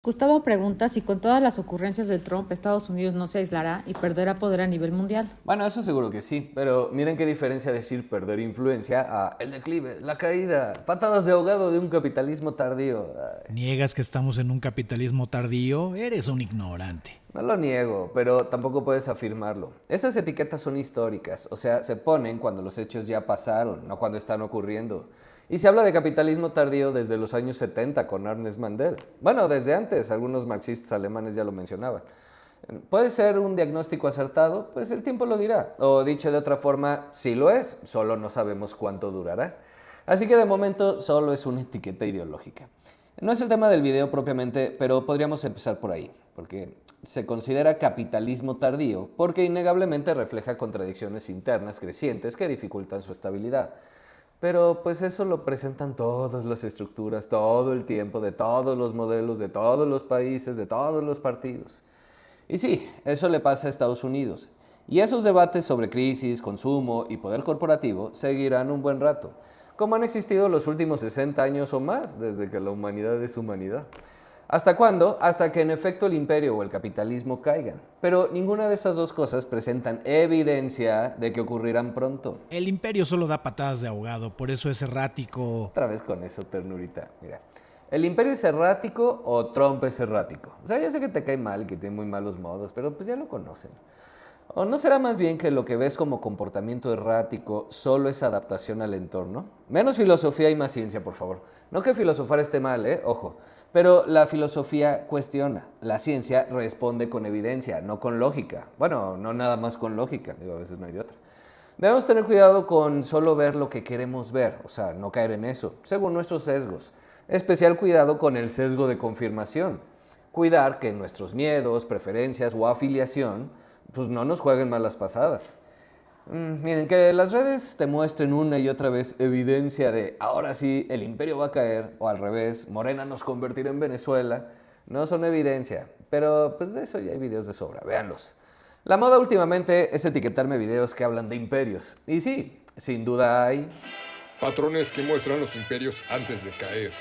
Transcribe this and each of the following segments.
Gustavo pregunta si con todas las ocurrencias de Trump, Estados Unidos no se aislará y perderá poder a nivel mundial. Bueno, eso seguro que sí, pero miren qué diferencia decir perder influencia a el declive, la caída, patadas de ahogado de un capitalismo tardío. Ay, ¿Niegas que estamos en un capitalismo tardío? Eres un ignorante. no lo niego, pero tampoco puedes afirmarlo. Esas etiquetas son históricas, o sea, se ponen cuando los hechos ya pasaron, no cuando están ocurriendo. Y se habla de capitalismo tardío desde los años 70 con Ernest Mandel. Bueno, desde antes, algunos marxistas alemanes ya lo mencionaban. ¿Puede ser un diagnóstico acertado? Pues el tiempo lo dirá. O dicho de otra forma, sí lo es, solo no sabemos cuánto durará. Así que de momento solo es una etiqueta ideológica. No es el tema del video propiamente, pero podríamos empezar por ahí, porque se considera capitalismo tardío porque innegablemente refleja contradicciones internas crecientes que dificultan su estabilidad. Pero pues eso lo presentan todas las estructuras, todo el tiempo, de todos los modelos, de todos los países, de todos los partidos. Y sí, eso le pasa a Estados Unidos. Y esos debates sobre crisis, consumo y poder corporativo seguirán un buen rato, como han existido los últimos 60 años o más, desde que la humanidad es humanidad. ¿Hasta cuándo? Hasta que en efecto el imperio o el capitalismo caigan. Pero ninguna de esas dos cosas presentan evidencia de que ocurrirán pronto. El imperio solo da patadas de ahogado, por eso es errático. Otra vez con eso, ternurita. Mira, ¿el imperio es errático o Trump es errático? O sea, yo sé que te cae mal, que tiene muy malos modos, pero pues ya lo conocen. ¿O no será más bien que lo que ves como comportamiento errático solo es adaptación al entorno? Menos filosofía y más ciencia, por favor. No que filosofar esté mal, ojo. Pero la filosofía cuestiona, la ciencia responde con evidencia, no con lógica. Bueno, no nada más con lógica, digo, a veces no hay de otra. Debemos tener cuidado con solo ver lo que queremos ver, o sea, no caer en eso, según nuestros sesgos. Especial cuidado con el sesgo de confirmación. Cuidar que nuestros miedos, preferencias o afiliación pues no nos jueguen malas pasadas. Miren, que las redes te muestren una y otra vez evidencia de ahora sí el imperio va a caer, o al revés, Morena nos convertirá en Venezuela, no son evidencia, pero pues de eso ya hay videos de sobra, véanlos. La moda últimamente es etiquetarme videos que hablan de imperios, y sí, sin duda hay. Patrones que muestran los imperios antes de caer.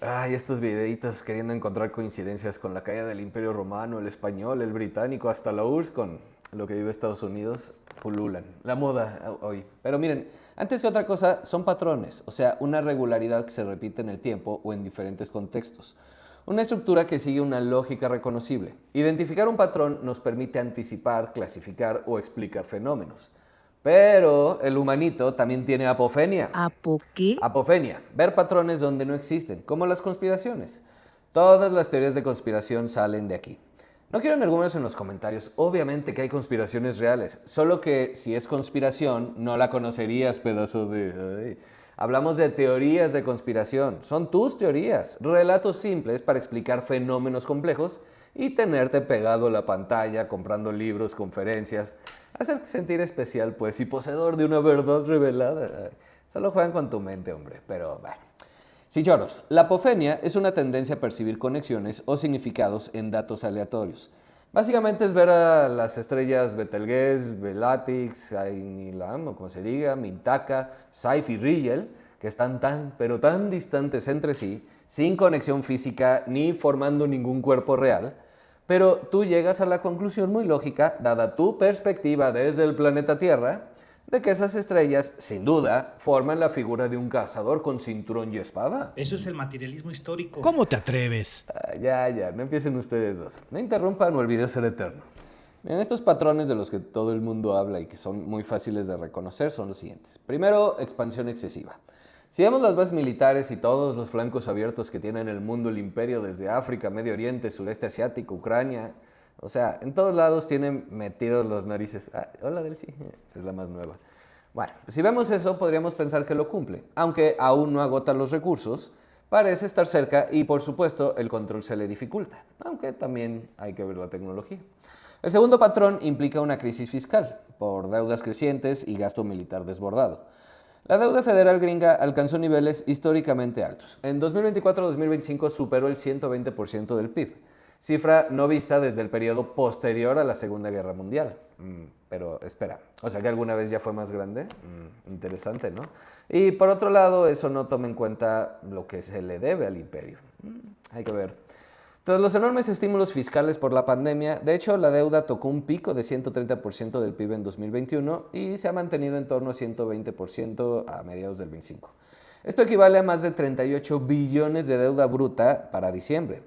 Ay, estos videitos queriendo encontrar coincidencias con la caída del Imperio Romano, el español, el británico, hasta la URSS con lo que vive Estados Unidos, pululan. La moda hoy. Pero miren, antes que otra cosa, son patrones, o sea, una regularidad que se repite en el tiempo o en diferentes contextos. Una estructura que sigue una lógica reconocible. Identificar un patrón nos permite anticipar, clasificar o explicar fenómenos. Pero el humanito también tiene apofenia. ¿Apo qué? Apofenia, ver patrones donde no existen, como las conspiraciones. Todas las teorías de conspiración salen de aquí. No quiero energúmenos en los comentarios, obviamente que hay conspiraciones reales, solo que si es conspiración no la conocerías, pedazo de... Ay. Hablamos de teorías de conspiración, son tus teorías, relatos simples para explicar fenómenos complejos y tenerte pegado a la pantalla, comprando libros, conferencias, hacerte sentir especial pues y poseedor de una verdad revelada. Solo juegan con tu mente, hombre, pero bueno. Sí, choros, la apofenia es una tendencia a percibir conexiones o significados en datos aleatorios. Básicamente es ver a las estrellas Betelgeuse, Belatix, Ainilam, o como se diga, Mintaka, Saif y Rigel, que están tan, pero tan distantes entre sí, sin conexión física ni formando ningún cuerpo real, pero tú llegas a la conclusión muy lógica, dada tu perspectiva desde el planeta Tierra, de que esas estrellas, sin duda, forman la figura de un cazador con cinturón y espada. Eso es el materialismo histórico. ¿Cómo te atreves? Ya, no empiecen ustedes dos. No interrumpan o el video será eterno. Miren, estos patrones de los que todo el mundo habla y que son muy fáciles de reconocer son los siguientes. Primero, expansión excesiva. Si vemos las bases militares y todos los flancos abiertos que tiene en el mundo el imperio desde África, Medio Oriente, Sureste Asiático, Ucrania, o sea, en todos lados tienen metidos los narices. Ah, hola, Delcy, es la más nueva. Bueno, pues si vemos eso, podríamos pensar que lo cumple. Aunque aún no agota los recursos, parece estar cerca y, por supuesto, el control se le dificulta. Aunque también hay que ver la tecnología. El segundo patrón implica una crisis fiscal, por deudas crecientes y gasto militar desbordado. La deuda federal gringa alcanzó niveles históricamente altos. En 2024-2025 superó el 120% del PIB, cifra no vista desde el periodo posterior a la Segunda Guerra Mundial. Pero espera, o sea que alguna vez ya fue más grande. Interesante, ¿no? Y por otro lado, eso no toma en cuenta lo que se le debe al imperio. Hay que ver. Tras los enormes estímulos fiscales por la pandemia, de hecho la deuda tocó un pico de 130% del PIB en 2021 y se ha mantenido en torno a 120% a mediados del 25. Esto equivale a más de 38 billones de deuda bruta para diciembre,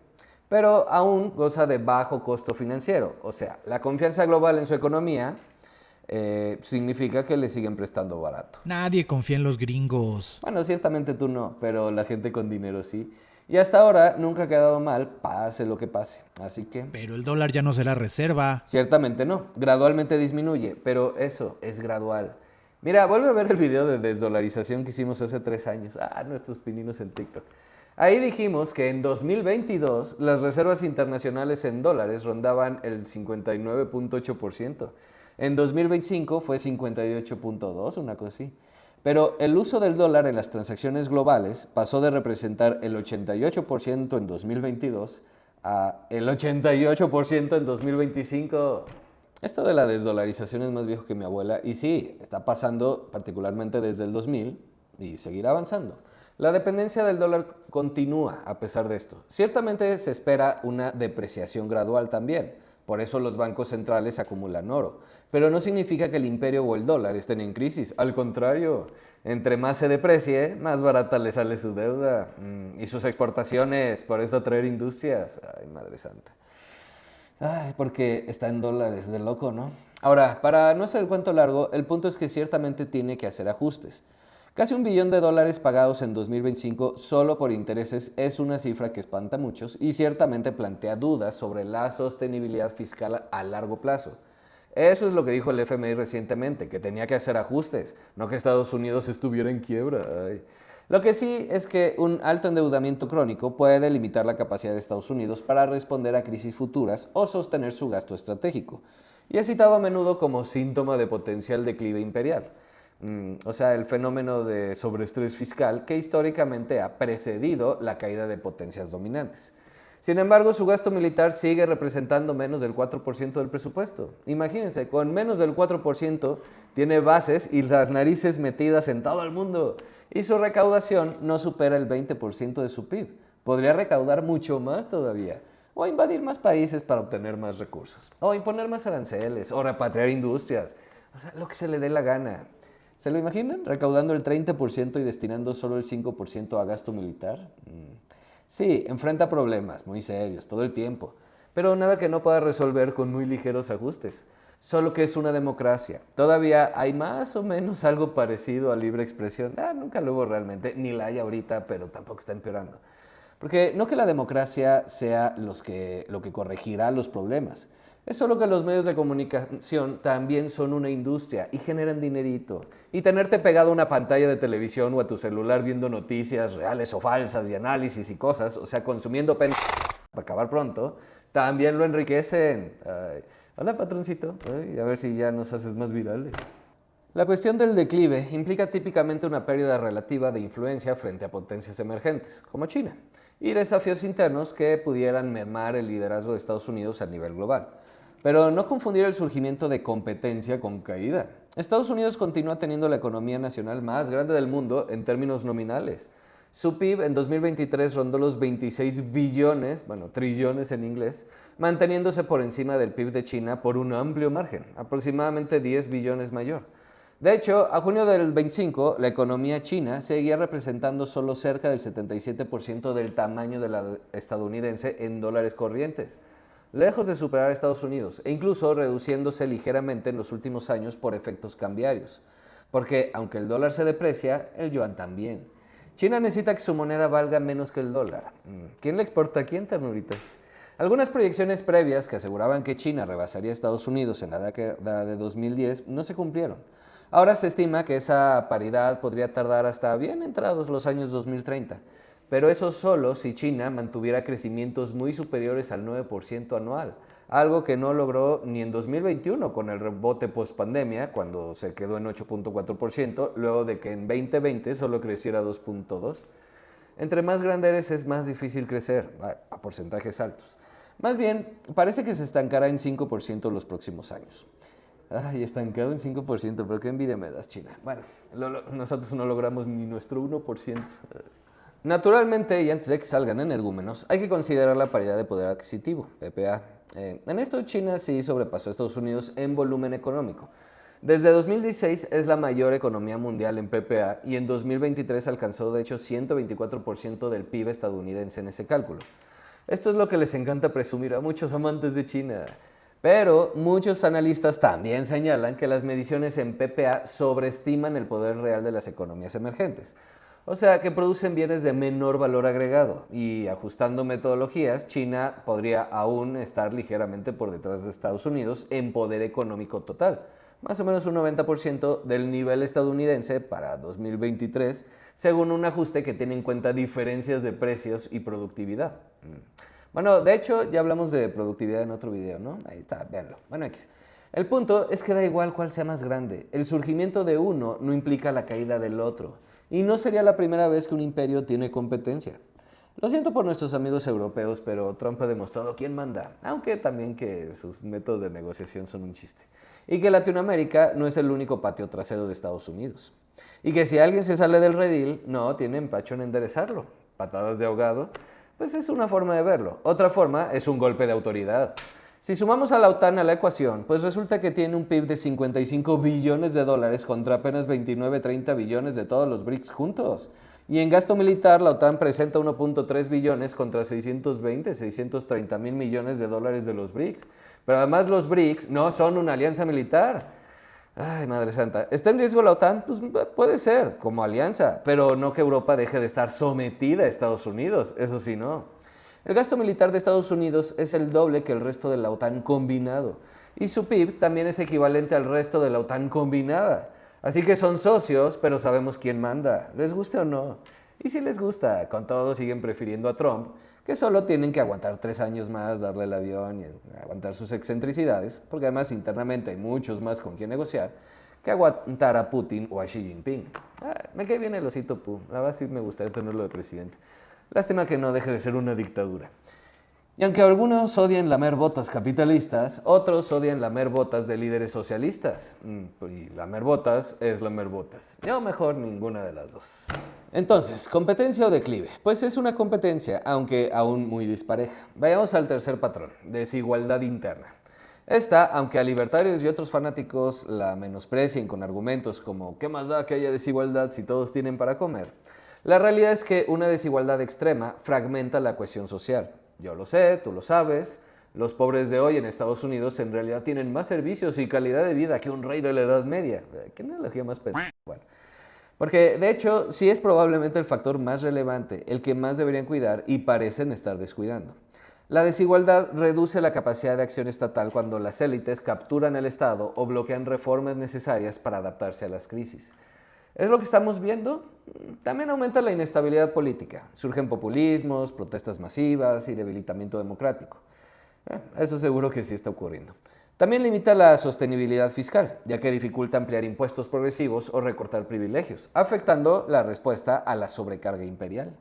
pero aún goza de bajo costo financiero, o sea, la confianza global en su economía significa que le siguen prestando barato. Nadie confía en los gringos. Bueno, ciertamente tú no, pero la gente con dinero sí. Y hasta ahora nunca ha quedado mal, pase lo que pase. Así que, Pero el dólar ya no será reserva. ciertamente no, gradualmente disminuye, pero eso es gradual. Mira, vuelve a ver el video de desdolarización que hicimos hace 3 años. Nuestros pininos en TikTok. Ahí dijimos que en 2022 las reservas internacionales en dólares rondaban el 59.8%. En 2025 fue 58.2%, una cosa así. Pero el uso del dólar en las transacciones globales pasó de representar el 88% en 2022 a el 88% en 2025. Esto de la desdolarización es más viejo que mi abuela y sí, está pasando particularmente desde el 2000 y seguirá avanzando. La dependencia del dólar continúa a pesar de esto. Ciertamente se espera una depreciación gradual también. Por eso los bancos centrales acumulan oro. Pero no significa que el imperio o el dólar estén en crisis. Al contrario, entre más se deprecie, más barata le sale su deuda. Y sus exportaciones, por eso atraer industrias. Ay, madre santa. Porque está en dólares, de loco, ¿no? Ahora, para no hacer el cuento largo, el punto es que ciertamente tiene que hacer ajustes. Casi $1 billón pagados en 2025 solo por intereses es una cifra que espanta a muchos y ciertamente plantea dudas sobre la sostenibilidad fiscal a largo plazo. Eso es lo que dijo el FMI recientemente, que tenía que hacer ajustes, no que Estados Unidos estuviera en quiebra. Lo que sí es que un alto endeudamiento crónico puede limitar la capacidad de Estados Unidos para responder a crisis futuras o sostener su gasto estratégico. Y es citado a menudo como síntoma de potencial declive imperial. O sea, el fenómeno de sobreestrés fiscal que históricamente ha precedido la caída de potencias dominantes. Sin embargo, su gasto militar sigue representando menos del 4% del presupuesto. Imagínense, con menos del 4% tiene bases y las narices metidas en todo el mundo. Y su recaudación no supera el 20% de su PIB. Podría recaudar mucho más todavía. O invadir más países para obtener más recursos. O imponer más aranceles. O repatriar industrias. O sea, lo que se le dé la gana. ¿Se lo imaginan? Recaudando el 30% y destinando solo el 5% a gasto militar. Sí, enfrenta problemas muy serios todo el tiempo, pero nada que no pueda resolver con muy ligeros ajustes. Solo que es una democracia. Todavía hay más o menos algo parecido a libre expresión. Nunca lo hubo realmente, ni la hay ahorita, pero tampoco está empeorando. Porque no que la democracia sea lo que corregirá los problemas. Es solo que los medios de comunicación también son una industria y generan dinerito. Y tenerte pegado a una pantalla de televisión o a tu celular viendo noticias reales o falsas y análisis y cosas, o sea, consumiendo para acabar pronto, también lo enriquecen. Hola, patroncito. A ver si ya nos haces más virales. La cuestión del declive implica típicamente una pérdida relativa de influencia frente a potencias emergentes, como China, y desafíos internos que pudieran mermar el liderazgo de Estados Unidos a nivel global. Pero no confundir el surgimiento de competencia con caída. Estados Unidos continúa teniendo la economía nacional más grande del mundo en términos nominales. Su PIB en 2023 rondó los 26 billones, trillones en inglés, manteniéndose por encima del PIB de China por un amplio margen, aproximadamente 10 billones mayor. De hecho, a junio del 25, la economía china seguía representando solo cerca del 77% del tamaño de la estadounidense en dólares corrientes, lejos de superar a Estados Unidos e incluso reduciéndose ligeramente en los últimos años por efectos cambiarios. Porque aunque el dólar se deprecia, el yuan también. China necesita que su moneda valga menos que el dólar. ¿Quién le exporta a quién, ternuritas? Algunas proyecciones previas que aseguraban que China rebasaría a Estados Unidos en la década de 2010 no se cumplieron. Ahora se estima que esa paridad podría tardar hasta bien entrados los años 2030. Pero eso solo si China mantuviera crecimientos muy superiores al 9% anual, algo que no logró ni en 2021 con el rebote post-pandemia, cuando se quedó en 8.4%, luego de que en 2020 solo creciera 2.2%. Entre más grande eres es más difícil crecer, a porcentajes altos. Más bien, parece que se estancará en 5% los próximos años. Estancado en 5%, pero qué envidia me das, China. Bueno, nosotros no logramos ni nuestro 1%. Naturalmente, y antes de que salgan energúmenos, hay que considerar la paridad de poder adquisitivo, PPA. En esto China sí sobrepasó a Estados Unidos en volumen económico. Desde 2016 es la mayor economía mundial en PPA y en 2023 alcanzó de hecho 124% del PIB estadounidense en ese cálculo. Esto es lo que les encanta presumir a muchos amantes de China. Pero muchos analistas también señalan que las mediciones en PPA sobreestiman el poder real de las economías emergentes. O sea, que producen bienes de menor valor agregado y ajustando metodologías, China podría aún estar ligeramente por detrás de Estados Unidos en poder económico total. Más o menos un 90% del nivel estadounidense para 2023, según un ajuste que tiene en cuenta diferencias de precios y productividad. Bueno, de hecho, ya hablamos de productividad en otro video, ¿no? Ahí está, véanlo. Bueno, X. El punto es que da igual cuál sea más grande. El surgimiento de uno no implica la caída del otro. Y no sería la primera vez que un imperio tiene competencia. Lo siento por nuestros amigos europeos, pero Trump ha demostrado quién manda, aunque también que sus métodos de negociación son un chiste. Y que Latinoamérica no es el único patio trasero de Estados Unidos. Y que si alguien se sale del redil, no tiene empacho en enderezarlo. Patadas de ahogado, pues es una forma de verlo. Otra forma es un golpe de autoridad. Si sumamos a la OTAN a la ecuación, pues resulta que tiene un PIB de 55 billones de dólares contra apenas 29-30 billones de todos los BRICS juntos. Y en gasto militar, la OTAN presenta 1.3 billones contra 630 mil millones de dólares de los BRICS. Pero además los BRICS no son una alianza militar. Ay, madre santa. ¿Está en riesgo la OTAN? Pues puede ser, como alianza, pero no que Europa deje de estar sometida a Estados Unidos, eso sí no. El gasto militar de Estados Unidos es el doble que el resto de la OTAN combinado, y su PIB también es equivalente al resto de la OTAN combinada. Así que son socios, pero sabemos quién manda, les guste o no. Y si les gusta, con todo siguen prefiriendo a Trump, que solo tienen que aguantar 3 años más, darle el avión y aguantar sus excentricidades, porque además internamente hay muchos más con quien negociar, que aguantar a Putin o a Xi Jinping. Me cae bien el osito Pu, la verdad sí me gustaría tenerlo de presidente. Lástima que no deje de ser una dictadura. Y aunque algunos odian lamer botas capitalistas, otros odian lamer botas de líderes socialistas. Y lamer botas es lamer botas. Yo mejor ninguna de las dos. Entonces, ¿competencia o declive? Pues es una competencia, aunque aún muy dispareja. Vayamos al tercer patrón, desigualdad interna. Esta, aunque a libertarios y otros fanáticos la menosprecien con argumentos como ¿qué más da que haya desigualdad si todos tienen para comer? La realidad es que una desigualdad extrema fragmenta la cohesión social. Yo lo sé, tú lo sabes. Los pobres de hoy en Estados Unidos en realidad tienen más servicios y calidad de vida que un rey de la Edad Media. ¿Qué analogía más pendeja? Bueno, porque de hecho sí es probablemente el factor más relevante, el que más deberían cuidar y parecen estar descuidando. La desigualdad reduce la capacidad de acción estatal cuando las élites capturan el Estado o bloquean reformas necesarias para adaptarse a las crisis. ¿Es lo que estamos viendo? También aumenta la inestabilidad política. Surgen populismos, protestas masivas y debilitamiento democrático. Eso seguro que sí está ocurriendo. También limita la sostenibilidad fiscal, ya que dificulta ampliar impuestos progresivos o recortar privilegios, afectando la respuesta a la sobrecarga imperial.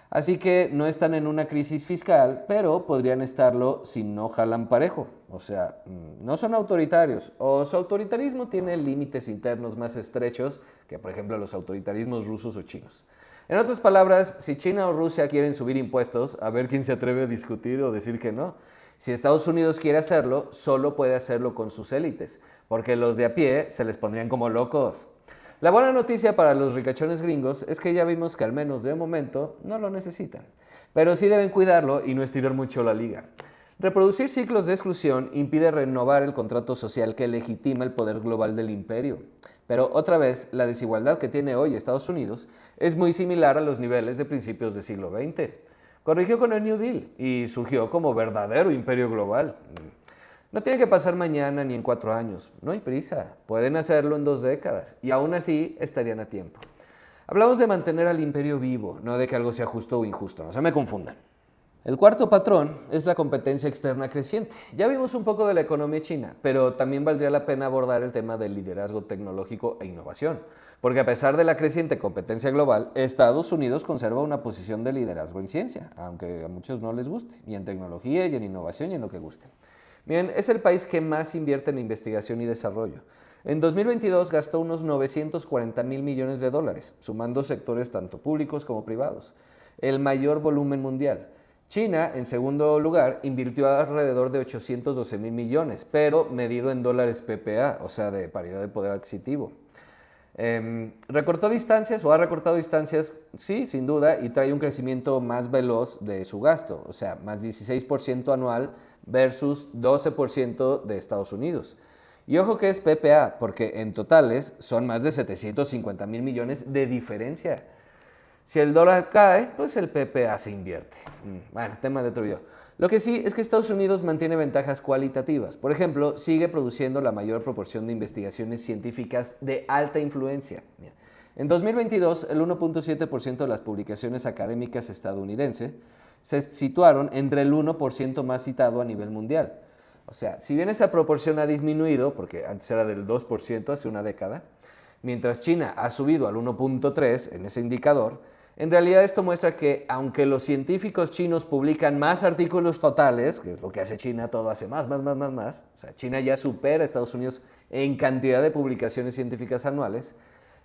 Así que no están en una crisis fiscal, pero podrían estarlo si no jalan parejo. O sea, no son autoritarios, o su autoritarismo tiene límites internos más estrechos que, por ejemplo, los autoritarismos rusos o chinos. En otras palabras, si China o Rusia quieren subir impuestos, a ver quién se atreve a discutir o decir que no. Si Estados Unidos quiere hacerlo, solo puede hacerlo con sus élites, porque los de a pie se les pondrían como locos. La buena noticia para los ricachones gringos es que ya vimos que al menos de momento no lo necesitan, pero sí deben cuidarlo y no estirar mucho la liga. Reproducir ciclos de exclusión impide renovar el contrato social que legitima el poder global del imperio. Pero otra vez, la desigualdad que tiene hoy Estados Unidos es muy similar a los niveles de principios del siglo XX. Corrigió con el New Deal y surgió como verdadero imperio global. No tiene que pasar mañana ni en 4 años, no hay prisa, pueden hacerlo en 2 décadas y aún así estarían a tiempo. Hablamos de mantener al imperio vivo, no de que algo sea justo o injusto, no se me confundan. El cuarto patrón es la competencia externa creciente. Ya vimos un poco de la economía china, pero también valdría la pena abordar el tema del liderazgo tecnológico e innovación, porque a pesar de la creciente competencia global, Estados Unidos conserva una posición de liderazgo en ciencia, aunque a muchos no les guste, y en tecnología, y en innovación, y en lo que guste. Miren, es el país que más invierte en investigación y desarrollo. En 2022 gastó unos 940,000 millones de dólares, sumando sectores tanto públicos como privados, el mayor volumen mundial. China, en segundo lugar, invirtió alrededor de 812,000 millones, pero medido en dólares PPA, o sea, de paridad de poder adquisitivo. ¿Recortó distancias o ha recortado distancias? Sí, sin duda, y trae un crecimiento más veloz de su gasto, o sea, más 16% anual versus 12% de Estados Unidos. Y ojo que es PPA, porque en totales son más de 750,000 millones de diferencia. Si el dólar cae, pues el PPA se invierte. Bueno, tema de otro video. Lo que sí es que Estados Unidos mantiene ventajas cualitativas. Por ejemplo, sigue produciendo la mayor proporción de investigaciones científicas de alta influencia. Mira, en 2022, el 1.7% de las publicaciones académicas estadounidenses se situaron entre el 1% más citado a nivel mundial. O sea, si bien esa proporción ha disminuido, porque antes era del 2% hace una década, mientras China ha subido al 1.3% en ese indicador, en realidad esto muestra que aunque los científicos chinos publican más artículos totales, que es lo que hace China, todo hace más, o sea, China ya supera a Estados Unidos en cantidad de publicaciones científicas anuales,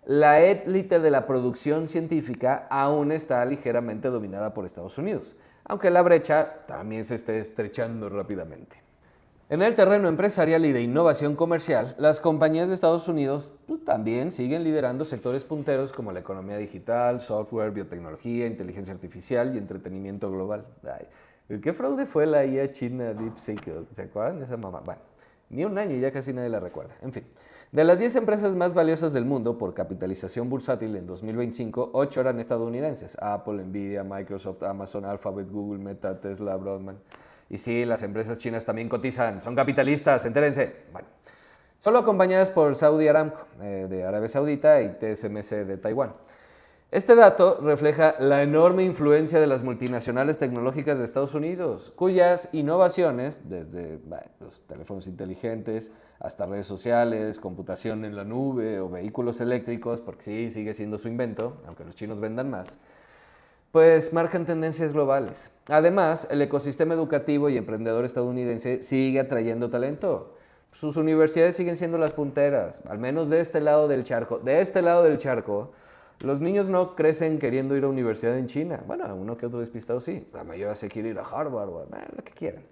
la élite de la producción científica aún está ligeramente dominada por Estados Unidos, aunque la brecha también se esté estrechando rápidamente. En el terreno empresarial y de innovación comercial, las compañías de Estados Unidos también siguen liderando sectores punteros como la economía digital, software, biotecnología, inteligencia artificial y entretenimiento global. Ay, ¿qué fraude fue la IA china DeepSeek? ¿Se acuerdan de esa mamá? Bueno, ni un año y ya casi nadie la recuerda. En fin, de las 10 empresas más valiosas del mundo por capitalización bursátil en 2025, 8 eran estadounidenses. Apple, Nvidia, Microsoft, Amazon, Alphabet, Google, Meta, Tesla, Broadband. Y sí, las empresas chinas también cotizan, son capitalistas, entérense. Bueno, solo acompañadas por Saudi Aramco, de Arabia Saudita, y TSMC de Taiwán. Este dato refleja la enorme influencia de las multinacionales tecnológicas de Estados Unidos, cuyas innovaciones, desde los teléfonos inteligentes hasta redes sociales, computación en la nube o vehículos eléctricos, porque sí, sigue siendo su invento, aunque los chinos vendan más, pues marcan tendencias globales. Además, el ecosistema educativo y emprendedor estadounidense sigue atrayendo talento. Sus universidades siguen siendo las punteras, al menos de este lado del charco. De este lado del charco, los niños no crecen queriendo ir a universidad en China. Bueno, uno que otro despistado sí. La mayoría se quiere ir a Harvard o lo que quieran.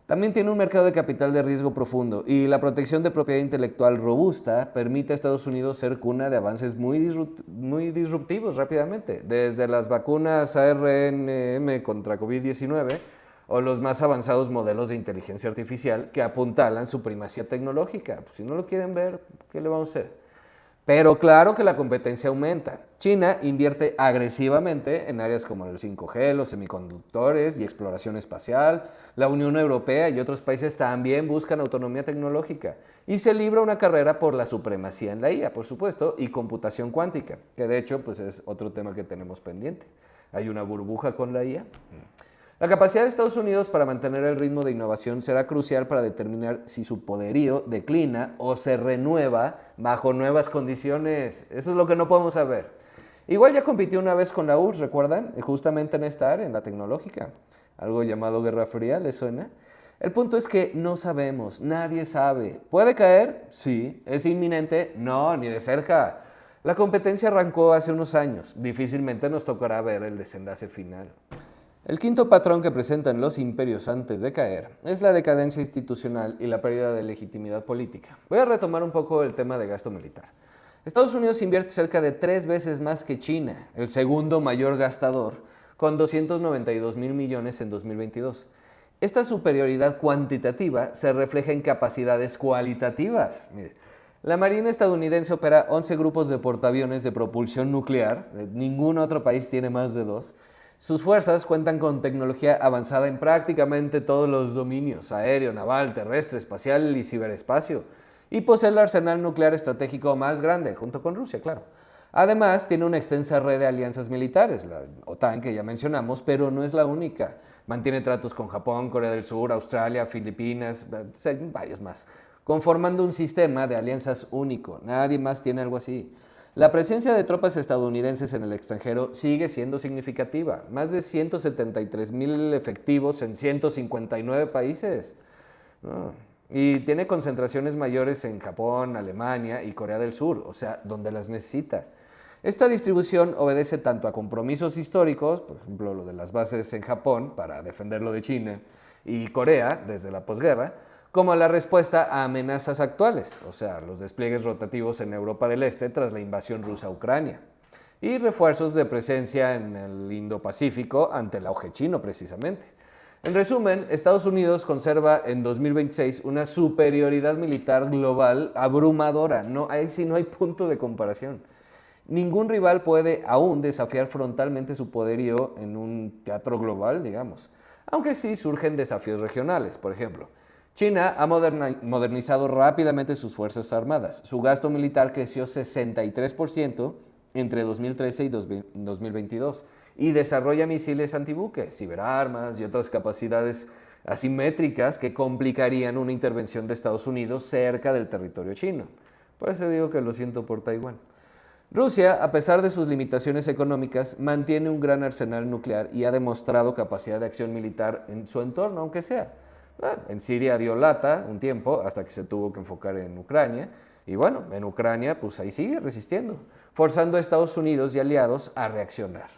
También tiene un mercado de capital de riesgo profundo y la protección de propiedad intelectual robusta permite a Estados Unidos ser cuna de avances muy disruptivos rápidamente, desde las vacunas ARNM contra COVID-19 o los más avanzados modelos de inteligencia artificial que apuntalan su primacía tecnológica. Pues si no lo quieren ver, ¿qué le vamos a hacer? Pero claro que la competencia aumenta. China invierte agresivamente en áreas como el 5G, los semiconductores y exploración espacial. La Unión Europea y otros países también buscan autonomía tecnológica. Y se libra una carrera por la supremacía en la IA, por supuesto, y computación cuántica, que de hecho pues es otro tema que tenemos pendiente. ¿Hay una burbuja con la IA? La capacidad de Estados Unidos para mantener el ritmo de innovación será crucial para determinar si su poderío declina o se renueva bajo nuevas condiciones. Eso es lo que no podemos saber. Igual ya compitió una vez con la URSS, ¿recuerdan? Justamente en esta área, en la tecnológica. Algo llamado Guerra Fría, ¿les suena? El punto es que no sabemos, nadie sabe. ¿Puede caer? Sí. ¿Es inminente? No, ni de cerca. La competencia arrancó hace unos años. Difícilmente nos tocará ver el desenlace final. El quinto patrón que presentan los imperios antes de caer es la decadencia institucional y la pérdida de legitimidad política. Voy a retomar un poco el tema de gasto militar. Estados Unidos invierte cerca de 3 veces más que China, el segundo mayor gastador, con 292,000 millones en 2022. Esta superioridad cuantitativa se refleja en capacidades cualitativas. Mire, la Marina estadounidense opera 11 grupos de portaaviones de propulsión nuclear, ningún otro país tiene más de 2. Sus fuerzas cuentan con tecnología avanzada en prácticamente todos los dominios, aéreo, naval, terrestre, espacial y ciberespacio, y posee el arsenal nuclear estratégico más grande, junto con Rusia, claro. Además, tiene una extensa red de alianzas militares, la OTAN que ya mencionamos, pero no es la única. Mantiene tratos con Japón, Corea del Sur, Australia, Filipinas, varios más, conformando un sistema de alianzas único. Nadie más tiene algo así. La presencia de tropas estadounidenses en el extranjero sigue siendo significativa. Más de 173,000 efectivos en 159 países. Y tiene concentraciones mayores en Japón, Alemania y Corea del Sur, o sea, donde las necesita. Esta distribución obedece tanto a compromisos históricos, por ejemplo, lo de las bases en Japón para defenderlo de China y Corea desde la posguerra, como a la respuesta a amenazas actuales, o sea, los despliegues rotativos en Europa del Este tras la invasión rusa a Ucrania, y refuerzos de presencia en el Indo-Pacífico ante el auge chino, precisamente. En resumen, Estados Unidos conserva en 2026 una superioridad militar global abrumadora. No, ahí sí no hay punto de comparación. Ningún rival puede aún desafiar frontalmente su poderío en un teatro global, digamos. Aunque sí surgen desafíos regionales, por ejemplo. China ha modernizado rápidamente sus fuerzas armadas. Su gasto militar creció 63% entre 2013 y 2022 y desarrolla misiles antibuque, ciberarmas y otras capacidades asimétricas que complicarían una intervención de Estados Unidos cerca del territorio chino. Por eso digo que lo siento por Taiwán. Rusia, a pesar de sus limitaciones económicas, mantiene un gran arsenal nuclear y ha demostrado capacidad de acción militar en su entorno, aunque sea. En Siria dio lata un tiempo hasta que se tuvo que enfocar en Ucrania. Y bueno, en Ucrania pues ahí sigue resistiendo, forzando a Estados Unidos y aliados a reaccionar.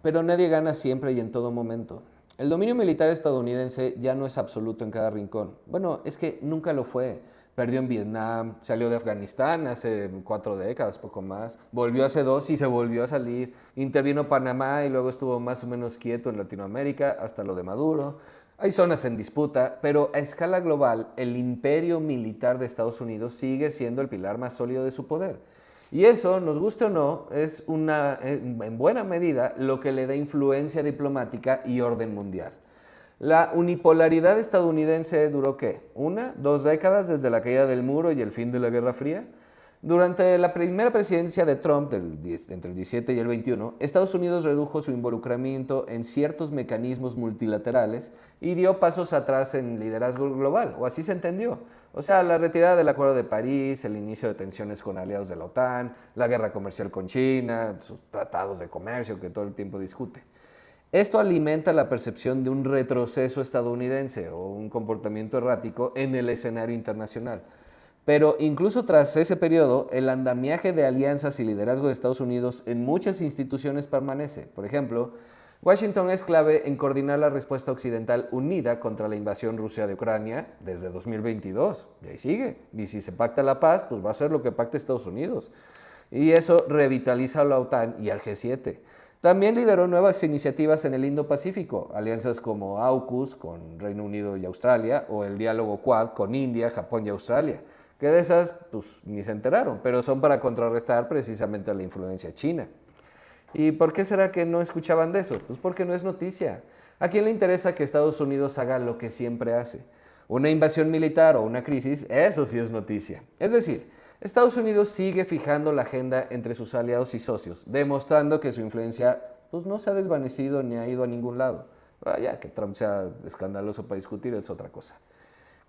Pero nadie gana siempre y en todo momento. El dominio militar estadounidense ya no es absoluto en cada rincón. Bueno, es que nunca lo fue. Perdió en Vietnam, salió de Afganistán hace 4 décadas, poco más. Volvió hace 2 y se volvió a salir. Intervino Panamá y luego estuvo más o menos quieto en Latinoamérica hasta lo de Maduro. Hay zonas en disputa, pero a escala global, el imperio militar de Estados Unidos sigue siendo el pilar más sólido de su poder. Y eso, nos guste o no, es en buena medida lo que le da influencia diplomática y orden mundial. La unipolaridad estadounidense duró, ¿qué? 1, 2 décadas desde la caída del muro y el fin de la Guerra Fría. Durante la primera presidencia de Trump, entre el 17 y el 21, Estados Unidos redujo su involucramiento en ciertos mecanismos multilaterales y dio pasos atrás en liderazgo global, o así se entendió. O sea, la retirada del Acuerdo de París, el inicio de tensiones con aliados de la OTAN, la guerra comercial con China, sus tratados de comercio que todo el tiempo discute. Esto alimenta la percepción de un retroceso estadounidense o un comportamiento errático en el escenario internacional. Pero incluso tras ese periodo, el andamiaje de alianzas y liderazgo de Estados Unidos en muchas instituciones permanece. Por ejemplo, Washington es clave en coordinar la respuesta occidental unida contra la invasión rusa de Ucrania desde 2022. Y ahí sigue. Y si se pacta la paz, pues va a ser lo que pacte Estados Unidos. Y eso revitaliza a la OTAN y al G7. También lideró nuevas iniciativas en el Indo-Pacífico, alianzas como AUKUS con Reino Unido y Australia, o el diálogo Quad con India, Japón y Australia, que de esas pues ni se enteraron, pero son para contrarrestar precisamente a la influencia china. ¿Y por qué será que no escuchaban de eso? Pues porque no es noticia. ¿A quién le interesa que Estados Unidos haga lo que siempre hace? Una invasión militar o una crisis, eso sí es noticia. Es decir, Estados Unidos sigue fijando la agenda entre sus aliados y socios, demostrando que su influencia pues, no se ha desvanecido ni ha ido a ningún lado. Ya que Trump sea escandaloso para discutir es otra cosa.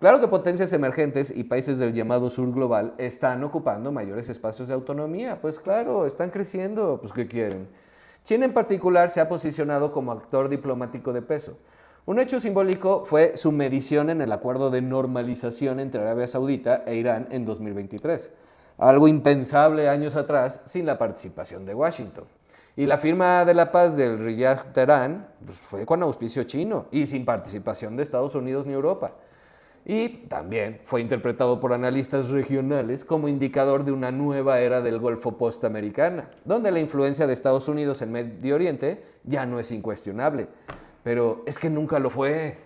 Claro que potencias emergentes y países del llamado sur global están ocupando mayores espacios de autonomía. Pues claro, están creciendo. Pues ¿qué quieren? China en particular se ha posicionado como actor diplomático de peso. Un hecho simbólico fue su medición en el acuerdo de normalización entre Arabia Saudita e Irán en 2023. Algo impensable años atrás sin la participación de Washington. Y la firma de la paz del Riyadh-Teherán pues, fue con auspicio chino y sin participación de Estados Unidos ni Europa. Y también fue interpretado por analistas regionales como indicador de una nueva era del Golfo postamericana, donde la influencia de Estados Unidos en Medio Oriente ya no es incuestionable. Pero es que nunca lo fue.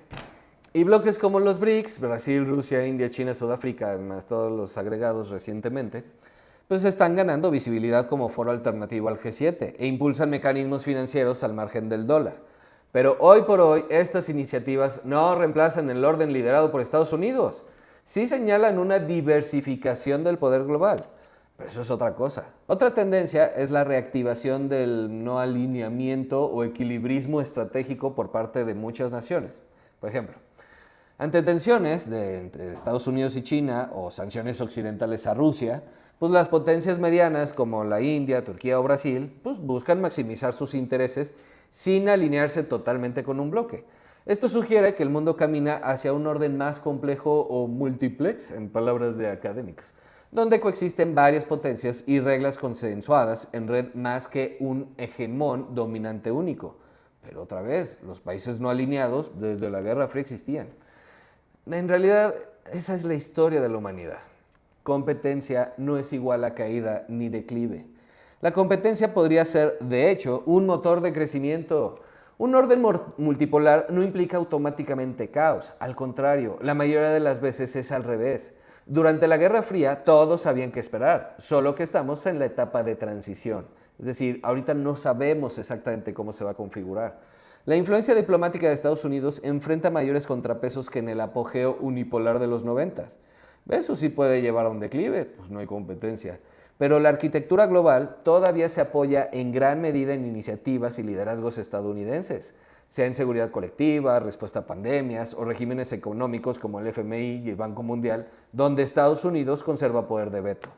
Y bloques como los BRICS, Brasil, Rusia, India, China, Sudáfrica, más todos los agregados recientemente, pues están ganando visibilidad como foro alternativo al G7 e impulsan mecanismos financieros al margen del dólar. Pero hoy por hoy, estas iniciativas no reemplazan el orden liderado por Estados Unidos. Sí señalan una diversificación del poder global, pero eso es otra cosa. Otra tendencia es la reactivación del no alineamiento o equilibrismo estratégico por parte de muchas naciones. Por ejemplo, ante tensiones entre Estados Unidos y China o sanciones occidentales a Rusia, pues las potencias medianas como la India, Turquía o Brasil pues buscan maximizar sus intereses sin alinearse totalmente con un bloque. Esto sugiere que el mundo camina hacia un orden más complejo o multiplex, en palabras de académicos, donde coexisten varias potencias y reglas consensuadas en red más que un hegemón dominante único. Pero otra vez, los países no alineados desde la Guerra Fría existían. En realidad, esa es la historia de la humanidad. Competencia no es igual a caída ni declive. La competencia podría ser, de hecho, un motor de crecimiento. Un orden multipolar no implica automáticamente caos. Al contrario, la mayoría de las veces es al revés. Durante la Guerra Fría todos sabían qué esperar, solo que estamos en la etapa de transición. Es decir, ahorita no sabemos exactamente cómo se va a configurar. La influencia diplomática de Estados Unidos enfrenta mayores contrapesos que en el apogeo unipolar de los 90. Eso sí puede llevar a un declive, pues no hay competencia. Pero la arquitectura global todavía se apoya en gran medida en iniciativas y liderazgos estadounidenses, sea en seguridad colectiva, respuesta a pandemias o regímenes económicos como el FMI y el Banco Mundial, donde Estados Unidos conserva poder de veto.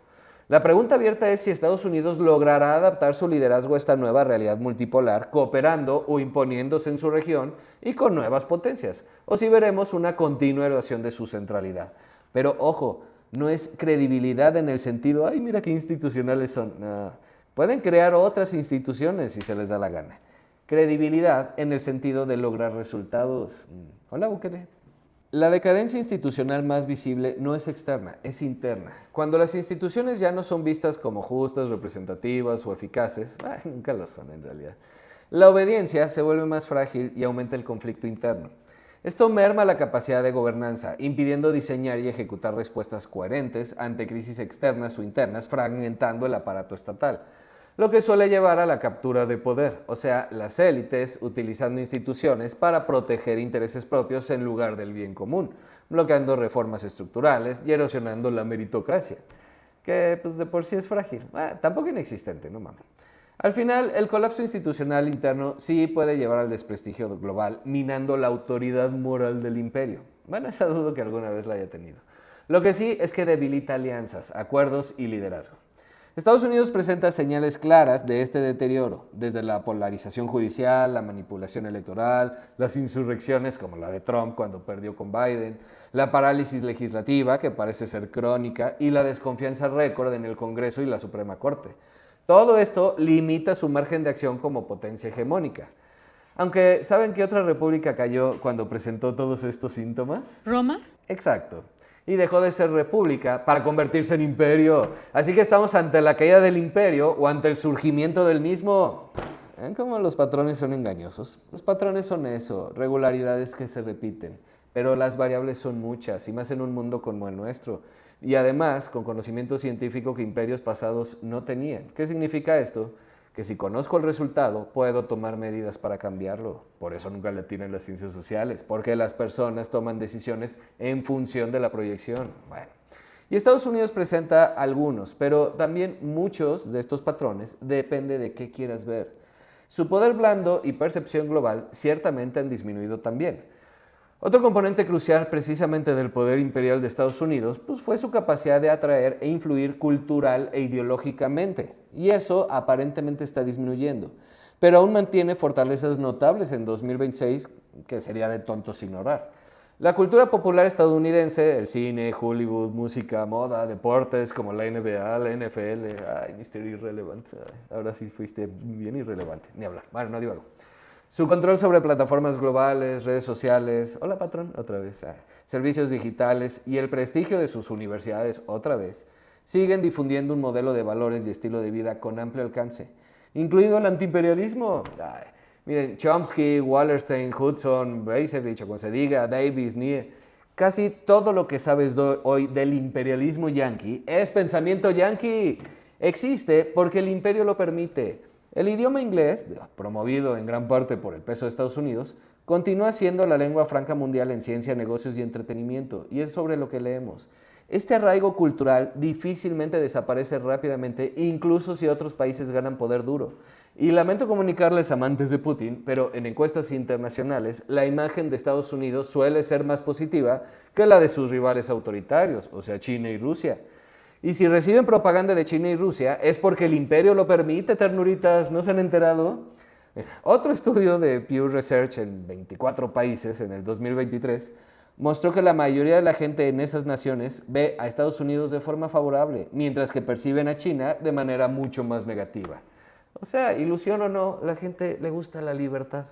La pregunta abierta es si Estados Unidos logrará adaptar su liderazgo a esta nueva realidad multipolar, cooperando o imponiéndose en su región y con nuevas potencias, o si veremos una continua erosión de su centralidad. Pero ojo, no es credibilidad en el sentido, ay, mira qué institucionales son. No. Pueden crear otras instituciones si se les da la gana. Credibilidad en el sentido de lograr resultados. Hola, Bukele. La decadencia institucional más visible no es externa, es interna. Cuando las instituciones ya no son vistas como justas, representativas o eficaces, nunca lo son en realidad, la obediencia se vuelve más frágil y aumenta el conflicto interno. Esto merma la capacidad de gobernanza, impidiendo diseñar y ejecutar respuestas coherentes ante crisis externas o internas, fragmentando el aparato estatal, lo que suele llevar a la captura de poder, o sea, las élites utilizando instituciones para proteger intereses propios en lugar del bien común, bloqueando reformas estructurales y erosionando la meritocracia, que pues de por sí es frágil, tampoco inexistente, no mames. Al final, el colapso institucional interno sí puede llevar al desprestigio global, minando la autoridad moral del imperio. Bueno, esa dudo que alguna vez la haya tenido. Lo que sí es que debilita alianzas, acuerdos y liderazgo. Estados Unidos presenta señales claras de este deterioro, desde la polarización judicial, la manipulación electoral, las insurrecciones como la de Trump cuando perdió con Biden, la parálisis legislativa, que parece ser crónica, y la desconfianza récord en el Congreso y la Suprema Corte. Todo esto limita su margen de acción como potencia hegemónica. Aunque, ¿saben qué otra república cayó cuando presentó todos estos síntomas? ¿Roma? Exacto. Y dejó de ser república para convertirse en imperio. Así que estamos ante la caída del imperio o ante el surgimiento del mismo. ¿Ven cómo los patrones son engañosos? Los patrones son eso, regularidades que se repiten. Pero las variables son muchas, y más en un mundo como el nuestro. Y además, con conocimiento científico que imperios pasados no tenían. ¿Qué significa esto? Que si conozco el resultado, puedo tomar medidas para cambiarlo. Por eso nunca le tienen las ciencias sociales, porque las personas toman decisiones en función de la proyección. Bueno, y Estados Unidos presenta algunos, pero también muchos de estos patrones depende de qué quieras ver. Su poder blando y percepción global ciertamente han disminuido también. Otro componente crucial precisamente del poder imperial de Estados Unidos fue su capacidad de atraer e influir cultural e ideológicamente, y eso aparentemente está disminuyendo, pero aún mantiene fortalezas notables en 2026 que sería de tontos ignorar. La cultura popular estadounidense, el cine, Hollywood, música, moda, deportes como la NBA, la NFL, ay, Mr. Irrelevante, ahora sí fuiste bien irrelevante, ni hablar, bueno, no digo algo. Su control sobre plataformas globales, redes sociales, hola patrón, otra vez, servicios digitales y el prestigio de sus universidades, otra vez, siguen difundiendo un modelo de valores y estilo de vida con amplio alcance, incluido el antiimperialismo. Miren, Chomsky, Wallerstein, Hudson, Bracevich, o como se diga, Davis, Nie, casi todo lo que sabes hoy del imperialismo yanqui es pensamiento yanqui. Existe porque el imperio lo permite. El idioma inglés, promovido en gran parte por el peso de Estados Unidos, continúa siendo la lengua franca mundial en ciencia, negocios y entretenimiento, y es sobre lo que leemos. Este arraigo cultural difícilmente desaparece rápidamente, incluso si otros países ganan poder duro. Y lamento comunicarles, amantes de Putin, pero en encuestas internacionales, la imagen de Estados Unidos suele ser más positiva que la de sus rivales autoritarios, o sea, China y Rusia. Y si reciben propaganda de China y Rusia, es porque el imperio lo permite, ternuritas, ¿no se han enterado? Otro estudio de Pew Research en 24 países en el 2023 mostró que la mayoría de la gente en esas naciones ve a Estados Unidos de forma favorable, mientras que perciben a China de manera mucho más negativa. O sea, ilusión o no, la gente le gusta la libertad.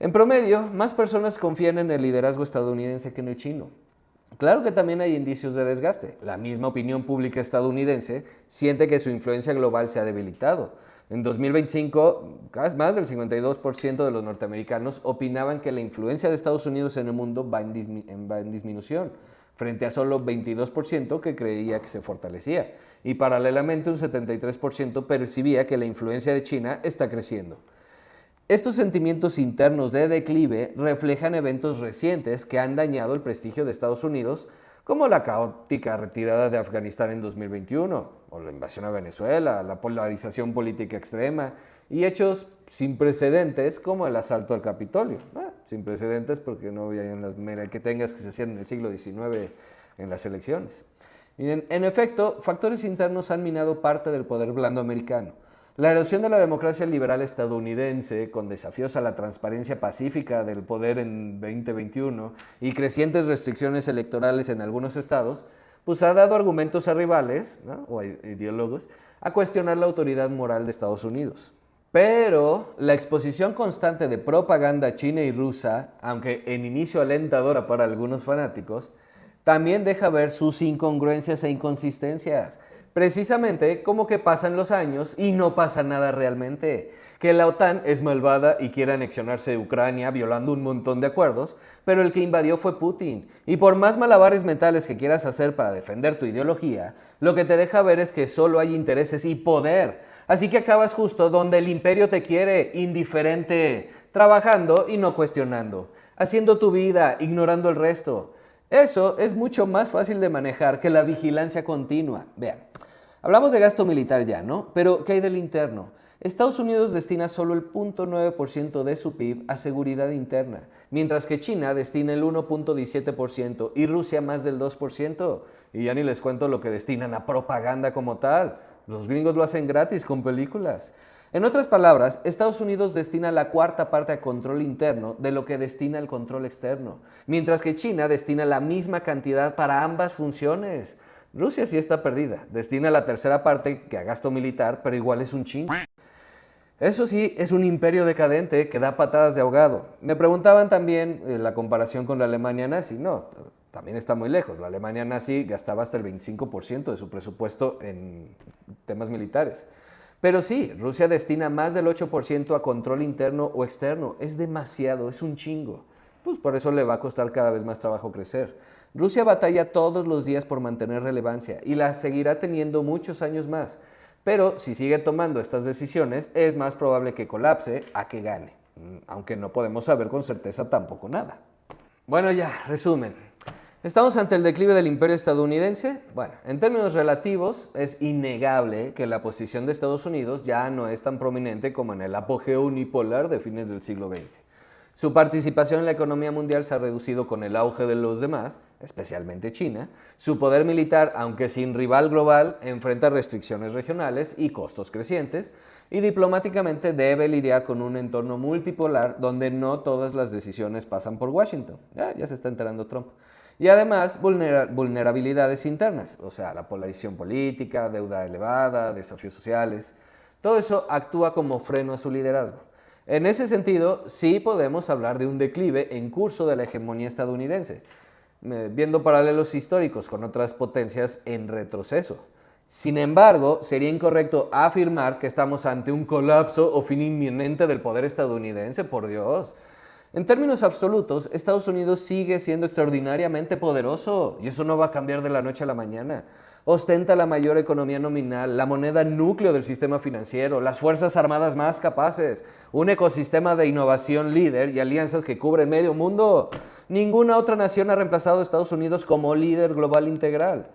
En promedio, más personas confían en el liderazgo estadounidense que en el chino. Claro que también hay indicios de desgaste. La misma opinión pública estadounidense siente que su influencia global se ha debilitado. En 2025, más del 52% de los norteamericanos opinaban que la influencia de Estados Unidos en el mundo va en disminución, frente a solo 22% que creía que se fortalecía. Y paralelamente un 73% percibía que la influencia de China está creciendo. Estos sentimientos internos de declive reflejan eventos recientes que han dañado el prestigio de Estados Unidos, como la caótica retirada de Afganistán en 2021, o la invasión a Venezuela, la polarización política extrema, y hechos sin precedentes como el asalto al Capitolio. Sin precedentes porque no había en las merequetengas que se hacían en el siglo XIX en las elecciones. Miren, en efecto, factores internos han minado parte del poder blando americano. La erosión de la democracia liberal estadounidense, con desafíos a la transparencia pacífica del poder en 2021 y crecientes restricciones electorales en algunos estados, pues ha dado argumentos a rivales, ¿no?, o a ideólogos, a cuestionar la autoridad moral de Estados Unidos. Pero la exposición constante de propaganda china y rusa, aunque en inicio alentadora para algunos fanáticos, también deja ver sus incongruencias e inconsistencias. Precisamente como que pasan los años y no pasa nada realmente. Que la OTAN es malvada y quiere anexionarse de Ucrania violando un montón de acuerdos, pero el que invadió fue Putin. Y por más malabares mentales que quieras hacer para defender tu ideología, lo que te deja ver es que solo hay intereses y poder. Así que acabas justo donde el imperio te quiere, indiferente, trabajando y no cuestionando, haciendo tu vida, ignorando el resto. Eso es mucho más fácil de manejar que la vigilancia continua. Vean, hablamos de gasto militar ya, ¿no? Pero ¿qué hay del interno? Estados Unidos destina solo el 0.9% de su PIB a seguridad interna, mientras que China destina el 1.17% y Rusia más del 2%. Y ya ni les cuento lo que destinan a propaganda como tal. Los gringos lo hacen gratis con películas. En otras palabras, Estados Unidos destina la cuarta parte a control interno de lo que destina el control externo, mientras que China destina la misma cantidad para ambas funciones. Rusia sí está perdida, destina la tercera parte que a gasto militar, pero igual es un chingo. Eso sí, es un imperio decadente que da patadas de ahogado. Me preguntaban también la comparación con la Alemania nazi. No, también está muy lejos. La Alemania nazi gastaba hasta el 25% de su presupuesto en temas militares. Pero sí, Rusia destina más del 8% a control interno o externo. Es demasiado, es un chingo. Pues por eso le va a costar cada vez más trabajo crecer. Rusia batalla todos los días por mantener relevancia y la seguirá teniendo muchos años más. Pero si sigue tomando estas decisiones, es más probable que colapse a que gane. Aunque no podemos saber con certeza tampoco nada. Bueno, ya, resumen. ¿Estamos ante el declive del imperio estadounidense? Bueno, en términos relativos, es innegable que la posición de Estados Unidos ya no es tan prominente como en el apogeo unipolar de fines del siglo XX. Su participación en la economía mundial se ha reducido con el auge de los demás, especialmente China. Su poder militar, aunque sin rival global, enfrenta restricciones regionales y costos crecientes, y diplomáticamente debe lidiar con un entorno multipolar donde no todas las decisiones pasan por Washington. Ya se está enterando Trump. Y además vulnerabilidades internas, o sea, la polarización política, deuda elevada, desafíos sociales. Todo eso actúa como freno a su liderazgo. En ese sentido, sí podemos hablar de un declive en curso de la hegemonía estadounidense, viendo paralelos históricos con otras potencias en retroceso. Sin embargo, sería incorrecto afirmar que estamos ante un colapso o fin inminente del poder estadounidense, por Dios. En términos absolutos, Estados Unidos sigue siendo extraordinariamente poderoso y eso no va a cambiar de la noche a la mañana. Ostenta la mayor economía nominal, la moneda núcleo del sistema financiero, las fuerzas armadas más capaces, un ecosistema de innovación líder y alianzas que cubren medio mundo. Ninguna otra nación ha reemplazado a Estados Unidos como líder global integral.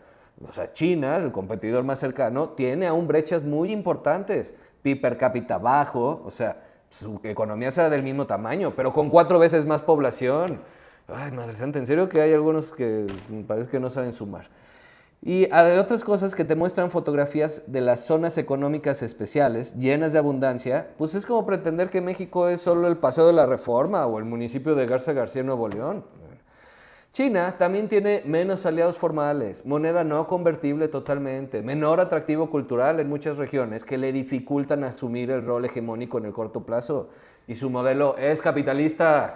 O sea, China, el competidor más cercano, tiene aún brechas muy importantes. PIB per cápita bajo, o sea, su economía será del mismo tamaño, pero con 4 veces más población. Ay, madre santa, en serio que hay algunos que parece que no saben sumar. Y hay otras cosas que te muestran fotografías de las zonas económicas especiales llenas de abundancia, pues es como pretender que México es solo el Paseo de la Reforma o el municipio de Garza García, Nuevo León. China también tiene menos aliados formales, moneda no convertible totalmente, menor atractivo cultural en muchas regiones que le dificultan asumir el rol hegemónico en el corto plazo. Y su modelo es capitalista.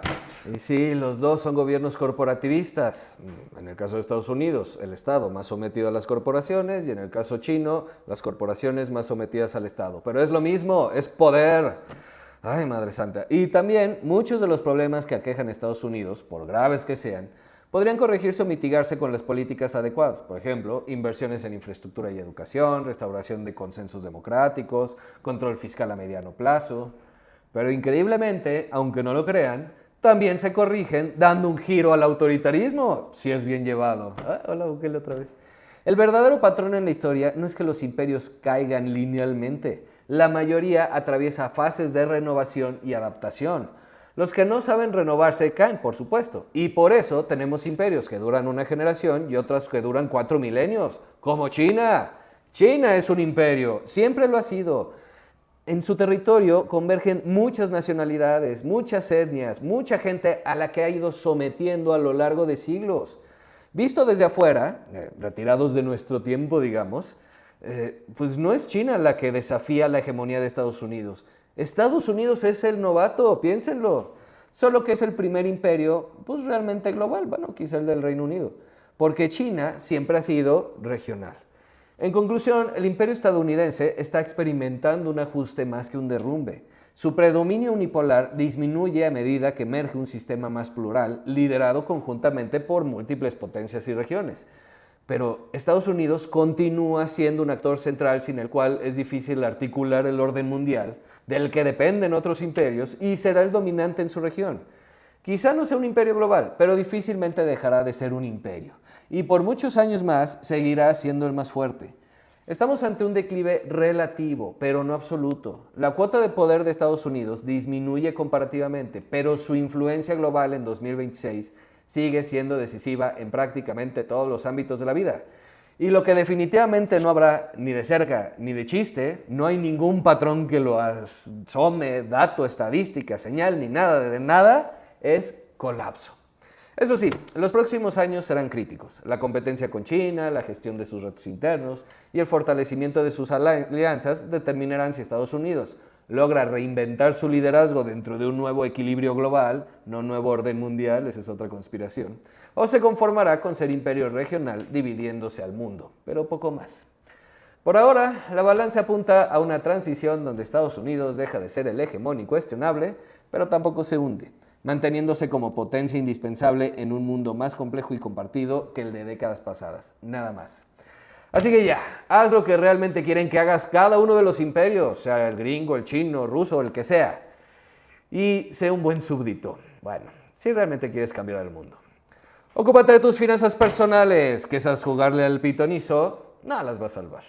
Y sí, los dos son gobiernos corporativistas. En el caso de Estados Unidos, el Estado más sometido a las corporaciones, y en el caso chino, las corporaciones más sometidas al Estado. Pero es lo mismo, es poder. Ay, Madre Santa. Y también muchos de los problemas que aquejan a Estados Unidos, por graves que sean, podrían corregirse o mitigarse con las políticas adecuadas. Por ejemplo, inversiones en infraestructura y educación, restauración de consensos democráticos, control fiscal a mediano plazo. Pero increíblemente, aunque no lo crean, también se corrigen dando un giro al autoritarismo, si es bien llevado. Hola, Bukele otra vez. El verdadero patrón en la historia no es que los imperios caigan linealmente. La mayoría atraviesa fases de renovación y adaptación. Los que no saben renovarse caen, por supuesto. Y por eso tenemos imperios que duran una generación y otros que duran 4 milenios, como China. China es un imperio, siempre lo ha sido. En su territorio convergen muchas nacionalidades, muchas etnias, mucha gente a la que ha ido sometiendo a lo largo de siglos. Visto desde afuera, retirados de nuestro tiempo, digamos, pues no es China la que desafía la hegemonía de Estados Unidos. Estados Unidos es el novato, piénsenlo. Solo que es el primer imperio, pues realmente global, bueno, quizá el del Reino Unido. Porque China siempre ha sido regional. En conclusión, el imperio estadounidense está experimentando un ajuste más que un derrumbe. Su predominio unipolar disminuye a medida que emerge un sistema más plural, liderado conjuntamente por múltiples potencias y regiones. Pero Estados Unidos continúa siendo un actor central sin el cual es difícil articular el orden mundial, del que dependen otros imperios, y será el dominante en su región. Quizá no sea un imperio global, pero difícilmente dejará de ser un imperio. Y por muchos años más seguirá siendo el más fuerte. Estamos ante un declive relativo, pero no absoluto. La cuota de poder de Estados Unidos disminuye comparativamente, pero su influencia global en 2026 sigue siendo decisiva en prácticamente todos los ámbitos de la vida. Y lo que definitivamente no habrá ni de cerca ni de chiste, no hay ningún patrón que lo asome, dato, estadística, señal, ni nada de nada, es colapso. Eso sí, los próximos años serán críticos. La competencia con China, la gestión de sus retos internos y el fortalecimiento de sus alianzas determinarán si Estados Unidos logra reinventar su liderazgo dentro de un nuevo equilibrio global, no nuevo orden mundial, esa es otra conspiración, o se conformará con ser imperio regional dividiéndose al mundo, pero poco más. Por ahora, la balanza apunta a una transición donde Estados Unidos deja de ser el hegemón incuestionable, pero tampoco se hunde, manteniéndose como potencia indispensable en un mundo más complejo y compartido que el de décadas pasadas, nada más. Así que ya, haz lo que realmente quieren que hagas cada uno de los imperios, sea el gringo, el chino, el ruso, el que sea, y sé un buen súbdito, bueno, si realmente quieres cambiar el mundo. Ocúpate de tus finanzas personales, que esas jugarle al pitonizo no las va a salvar.